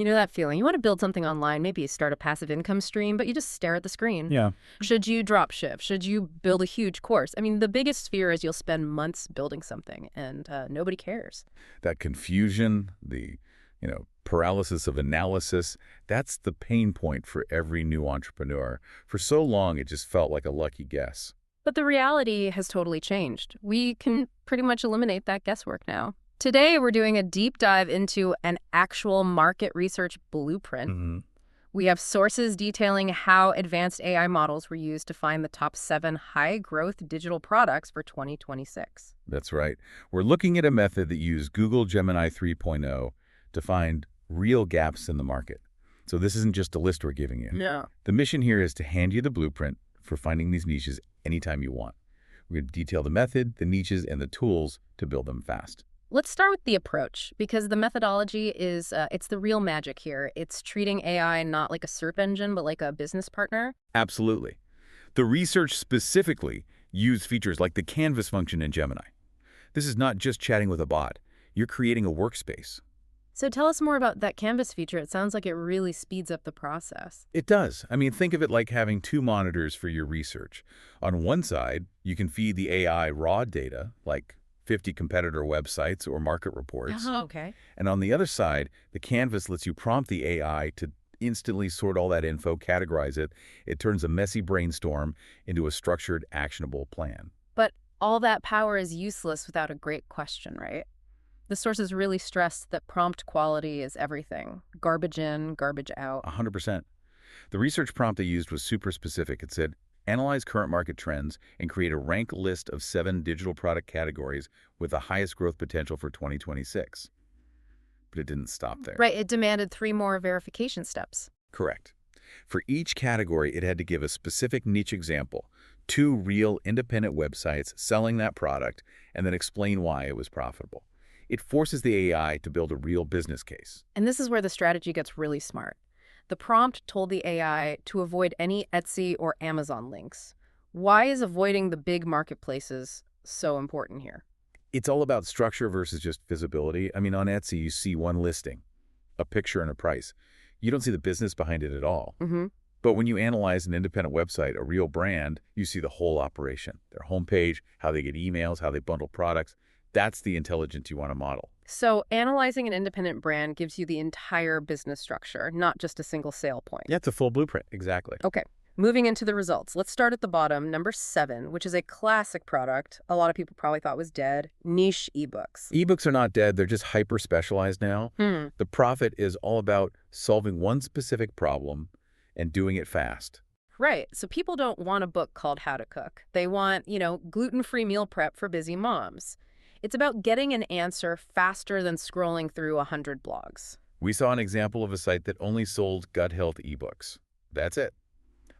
You know that feeling. You want to build something online, maybe start a passive income stream, but you just stare at the screen. Yeah. Should you drop ship? Should you build a huge course? I mean, the biggest fear is you'll spend months building something and nobody cares. That confusion, the, paralysis of analysis, that's the pain point for every new entrepreneur. For so long, it just felt like a lucky guess. But the reality has totally changed. We can pretty much eliminate that guesswork now. Today, we're doing a deep dive into an actual market research blueprint. We have sources detailing how advanced AI models were used to find the top 7 high-growth digital products for 2026. That's right. We're looking at a method that used Google Gemini 3.0 to find real gaps in the market. So this isn't just a list we're giving you. No. The mission here is to hand you the blueprint for finding these niches anytime you want. We're going to detail the method, the niches, and the tools to build them fast. Let's start with the approach, because the methodology is, it's the real magic here. It's treating AI not like a search engine, but like a business partner. Absolutely. The research specifically used features like the Canvas function in Gemini. This is not just chatting with a bot. You're creating a workspace. So tell us more about that Canvas feature. It sounds like it really speeds up the process. It does. I mean, think of it like having 2 monitors for your research. On one side, you can feed the AI raw data, like 50 competitor websites or market reports. Oh, okay. And on the other side, the Canvas lets you prompt the AI to instantly sort all that info, categorize it. It turns a messy brainstorm into a structured, actionable plan. But all that power is useless without a great question, right? The sources really stressed that prompt quality is everything. Garbage in, garbage out. 100%. The research prompt they used was super specific. It said, analyze current market trends and create a ranked list of 7 digital product categories with the highest growth potential for 2026. But it didn't stop there. Right, it demanded 3 more verification steps. Correct. For each category, it had to give a specific niche example, 2 real independent websites selling that product, and then explain why it was profitable. It forces the AI to build a real business case. And this is where the strategy gets really smart. The prompt told the AI to avoid any Etsy or Amazon links. Why is avoiding the big marketplaces so important here? It's all about structure versus just visibility. I mean, on Etsy, you see one listing, a picture and a price. You don't see the business behind it at all. But when you analyze an independent website, a real brand, you see the whole operation, their homepage, how they get emails, how they bundle products. That's the intelligence you want to model. So analyzing an independent brand gives you the entire business structure, not just a single sale point. Yeah, it's a full blueprint. Exactly. Okay, moving into the results. Let's start at the bottom, number 7, which is a classic product a lot of people probably thought was dead, niche ebooks. Ebooks are not dead. They're just hyper-specialized now. The profit is all about solving one specific problem and doing it fast. Right, so people don't want a book called How to Cook. They want, gluten-free meal prep for busy moms. It's about getting an answer faster than scrolling through 100 blogs. We saw an example of a site that only sold gut health ebooks. That's it.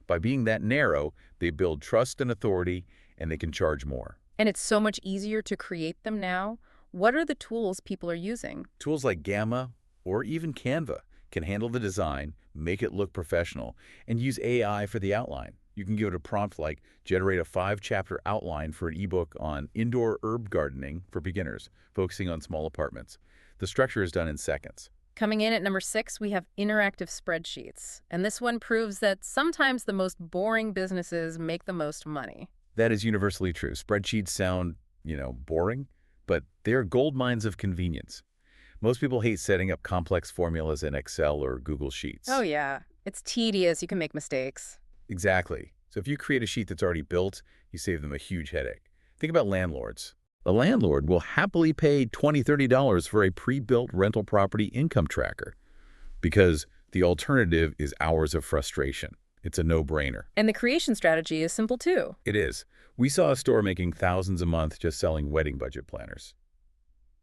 By being that narrow, they build trust and authority, and they can charge more. And it's so much easier to create them now. What are the tools people are using? Tools like Gamma or even Canva can handle the design, make it look professional, and use AI for the outline. You can give it a prompt like, generate a 5-chapter outline for an ebook on indoor herb gardening for beginners, focusing on small apartments. The structure is done in seconds. Coming in at number 6, we have interactive spreadsheets. And this one proves that sometimes the most boring businesses make the most money. That is universally true. Spreadsheets sound, boring, but they're gold mines of convenience. Most people hate setting up complex formulas in Excel or Google Sheets. Oh, yeah. It's tedious. You can make mistakes. Exactly. So if you create a sheet that's already built, you save them a huge headache. Think about landlords. The landlord will happily pay $20, $30 for a pre-built rental property income tracker because the alternative is hours of frustration. It's a no-brainer. And the creation strategy is simple, too. It is. We saw a store making thousands a month just selling wedding budget planners.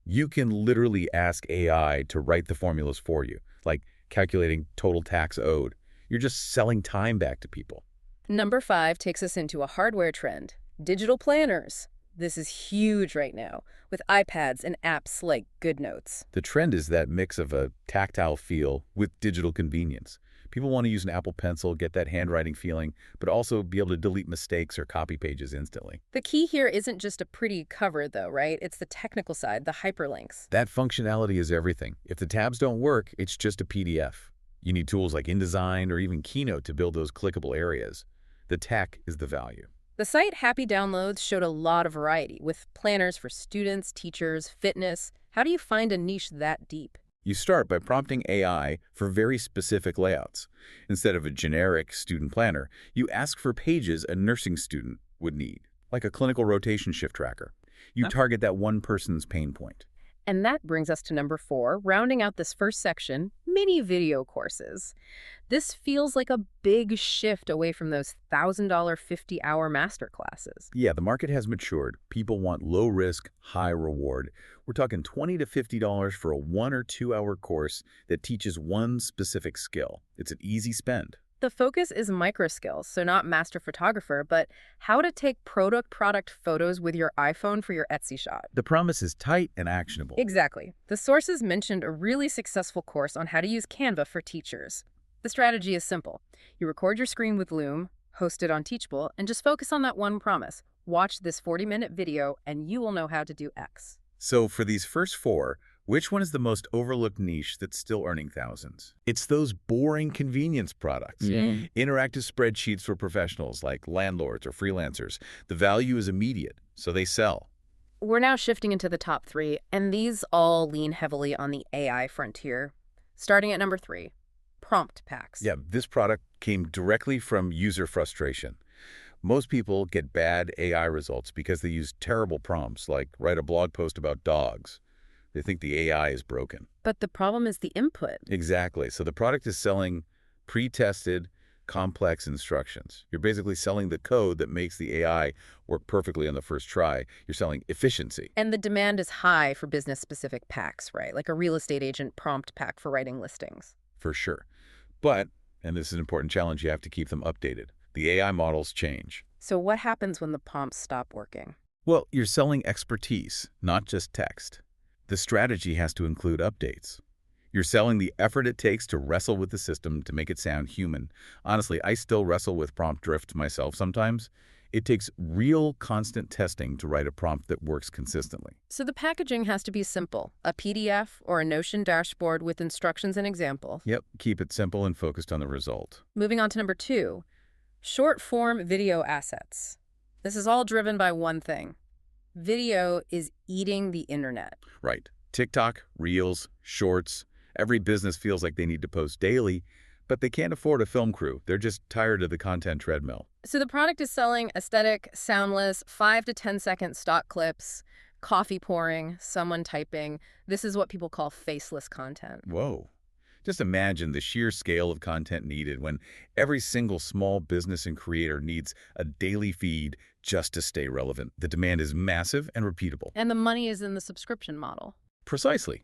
You can literally ask AI to write the formulas for you, like calculating total tax owed. You're just selling time back to people. Number 5 takes us into a hardware trend, digital planners. This is huge right now, with iPads and apps like GoodNotes. The trend is that mix of a tactile feel with digital convenience. People want to use an Apple Pencil, get that handwriting feeling, but also be able to delete mistakes or copy pages instantly. The key here isn't just a pretty cover, though, right? It's the technical side, the hyperlinks. That functionality is everything. If the tabs don't work, it's just a PDF. You need tools like InDesign or even Keynote to build those clickable areas. The tech is the value. The site Happy Downloads showed a lot of variety, with planners for students, teachers, fitness. How do you find a niche that deep? You start by prompting AI for very specific layouts. Instead of a generic student planner, you ask for pages a nursing student would need, like a clinical rotation shift tracker. You target that one person's pain point. And that brings us to number 4, rounding out this first section, mini video courses. This feels like a big shift away from those $1,000 50-hour masterclasses. Yeah, the market has matured. People want low risk, high reward. We're talking $20 to $50 for a 1 or 2 hour course that teaches one specific skill. It's an easy spend. The focus is micro skills, so not master photographer, but how to take product photos with your iPhone for your Etsy shop. The promise is tight and actionable. Exactly. The sources mentioned a really successful course on how to use Canva for teachers. The strategy is simple. You record your screen with Loom, host it on Teachable, and just focus on that one promise. Watch this 40-minute video, and you will know how to do X. So for these first 4, which one is the most overlooked niche that's still earning thousands? It's those boring convenience products. Interactive spreadsheets for professionals like landlords or freelancers. The value is immediate, so they sell. We're now shifting into the top 3, and these all lean heavily on the AI frontier. Starting at number 3, prompt packs. Yeah, this product came directly from user frustration. Most people get bad AI results because they use terrible prompts, like write a blog post about dogs. They think the AI is broken. But the problem is the input. Exactly. So the product is selling pre-tested, complex instructions. You're basically selling the code that makes the AI work perfectly on the first try. You're selling efficiency. And the demand is high for business-specific packs, right? Like a real estate agent prompt pack for writing listings. For sure. But, and this is an important challenge, you have to keep them updated. The AI models change. So what happens when the prompts stop working? Well, you're selling expertise, not just text. The strategy has to include updates. You're selling the effort it takes to wrestle with the system to make it sound human. Honestly, I still wrestle with prompt drift myself sometimes. It takes real constant testing to write a prompt that works consistently. So the packaging has to be simple, a PDF or a Notion dashboard with instructions and examples. Yep, keep it simple and focused on the result. Moving on to number 2, short-form video assets. This is all driven by one thing. Video is eating the internet. Right. TikTok, Reels, Shorts. Every business feels like they need to post daily, but they can't afford a film crew. They're just tired of the content treadmill. So the product is selling aesthetic, soundless, 5 to 10-second stock clips, coffee pouring, someone typing. This is what people call faceless content. Whoa. Just imagine the sheer scale of content needed when every single small business and creator needs a daily feed just to stay relevant. The demand is massive and repeatable. And the money is in the subscription model. Precisely.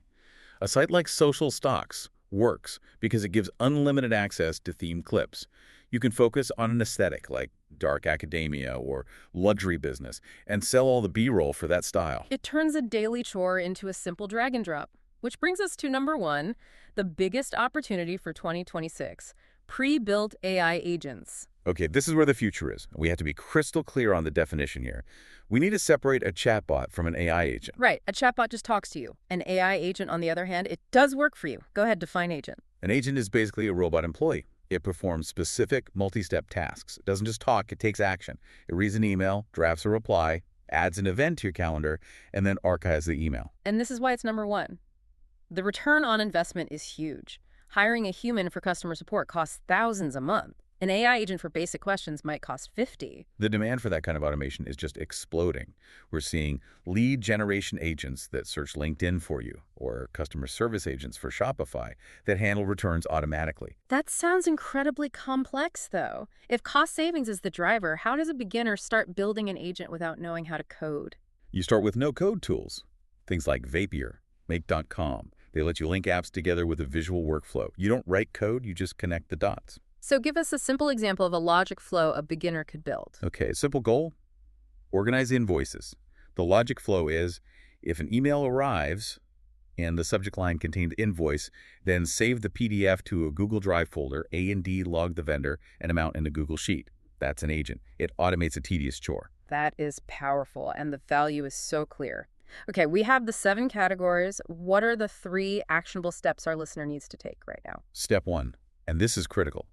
A site like Social Stocks works because it gives unlimited access to themed clips. You can focus on an aesthetic like dark academia or luxury business and sell all the B-roll for that style. It turns a daily chore into a simple drag and drop. Which brings us to number 1, the biggest opportunity for 2026, pre-built AI agents. Okay, this is where the future is. We have to be crystal clear on the definition here. We need to separate a chatbot from an AI agent. Right, a chatbot just talks to you. An AI agent, on the other hand, it does work for you. Go ahead, define agent. An agent is basically a robot employee. It performs specific multi-step tasks. It doesn't just talk, it takes action. It reads an email, drafts a reply, adds an event to your calendar, and then archives the email. And this is why it's number 1. The return on investment is huge. Hiring a human for customer support costs thousands a month. An AI agent for basic questions might cost $50. The demand for that kind of automation is just exploding. We're seeing lead generation agents that search LinkedIn for you, or customer service agents for Shopify that handle returns automatically. That sounds incredibly complex, though. If cost savings is the driver, how does a beginner start building an agent without knowing how to code? You start with no-code tools, things like Zapier, Make.com. They let you link apps together with a visual workflow. You don't write code, you just connect the dots. So give us a simple example of a logic flow a beginner could build. Okay, simple goal: organize invoices. The logic flow is, if an email arrives and the subject line contained invoice, then save the PDF to a Google Drive folder, A&D log the vendor, and amount in a Google Sheet. That's an agent. It automates a tedious chore. That is powerful, and the value is so clear. Okay, we have the 7 categories. What are the 3 actionable steps our listener needs to take right now? Step 1, and this is critical.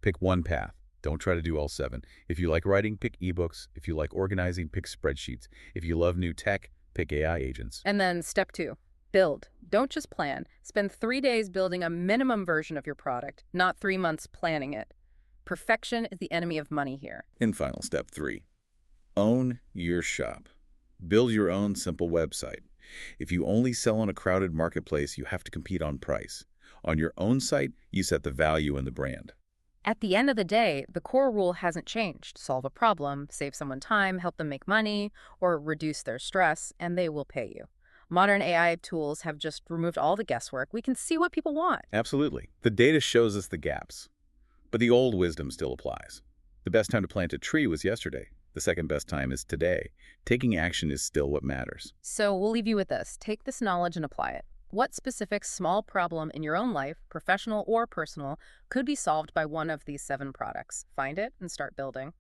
Pick one path. Don't try to do all 7. If you like writing, pick ebooks. If you like organizing, pick spreadsheets. If you love new tech, pick AI agents. And then step 2, build. Don't just plan. Spend 3 days building a minimum version of your product, not 3 months planning it. Perfection is the enemy of money here. And final step 3, own your shop. Build your own simple website. If you only sell on a crowded marketplace, you have to compete on price. On your own site, you set the value in the brand. At the end of the day, the core rule hasn't changed. Solve a problem, save someone time, help them make money, or reduce their stress, and they will pay you. Modern AI tools have just removed all the guesswork. We can see what people want. Absolutely. The data shows us the gaps, but the old wisdom still applies. The best time to plant a tree was yesterday. The second best time is today. Taking action is still what matters. So we'll leave you with this. Take this knowledge and apply it. What specific small problem in your own life, professional or personal, could be solved by one of these 7 products? Find it and start building.